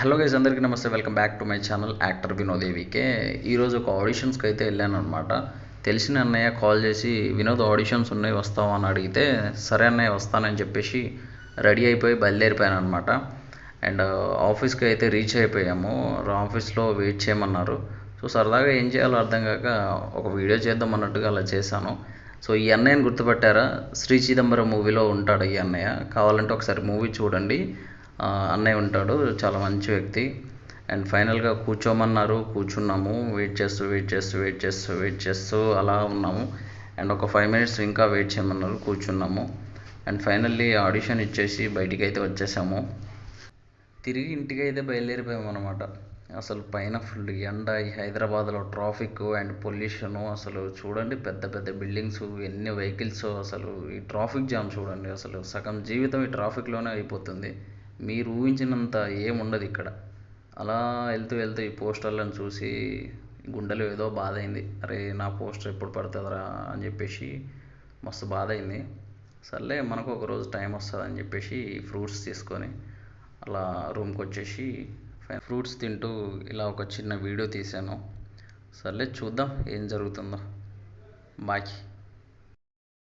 Hello guys, అందరికీ నమస్తే. Welcome back to my channel actor Vinod ఏవికే. ఈరోజు ఒక ఆడిషన్స్కి అయితే వెళ్ళాను అనమాట. తెలిసిన అన్నయ్య కాల్ చేసి వినోద్ ఆడిషన్స్ ఉన్నాయి వస్తావా అని అడిగితే సరే అన్నయ్య వస్తానని చెప్పేసి రెడీ అయిపోయి బయలుదేరిపోయాను అనమాట. అండ్ ఆఫీస్కి అయితే రీచ్ అయిపోయాము. ఆఫీస్లో వెయిట్ చేయమన్నారు. సో సరదాగా ఏం చేయాలో అర్థం కాక ఒక వీడియో చేద్దాం అన్నట్టుగా అలా చేశాను. సో ఈ అన్నయ్యని గుర్తుపట్టారా? శ్రీ చిదంబరం మూవీలో ఉంటాడు ఈ అన్నయ్య. కావాలంటే ఒకసారి మూవీ చూడండి. అన్నయ్య ఉంటాడు, చాలా మంచి వ్యక్తి. అండ్ ఫైనల్గా కూర్చోమన్నారు, కూర్చున్నాము. వెయిట్ చేస్తూ అలా ఉన్నాము. అండ్ ఒక 5 మినిట్స్ ఇంకా వెయిట్ చేయమన్నారు, కూర్చున్నాము. అండ్ ఫైనల్లీ ఆడిషన్ ఇచ్చేసి బయటికి అయితే వచ్చేసాము. తిరిగి ఇంటికి అయితే బయలుదేరిపోయాము అనమాట. అసలు పైన ఫుల్ ఎండ, ఈ హైదరాబాద్లో ట్రాఫిక్ అండ్ పొల్యూషను. అసలు చూడండి, పెద్ద పెద్ద బిల్డింగ్స్, ఎన్ని వెహికల్స్. అసలు ఈ ట్రాఫిక్ జామ్ చూడండి, అసలు సగం జీవితం ఈ ట్రాఫిక్లోనే అయిపోతుంది. మీరు ఊహించినంత ఏముండదు ఇక్కడ. అలా వెళ్తూ ఈ పోస్టర్లను చూసి గుండెలో ఏదో బాధ అయింది. అరే నా పోస్టర్ ఎప్పుడు పడుతుందిరా అని చెప్పేసి మస్తు బాధ అయింది. సర్లే, మనకు ఒకరోజు టైం వస్తుంది అని చెప్పేసి ఫ్రూట్స్ తీసుకొని అలా రూమ్కి వచ్చేసి ఫ్రూట్స్ తింటూ ఇలా ఒక చిన్న వీడియో తీశాను. సర్లే, చూద్దాం ఏం జరుగుతుందో. బాయ్.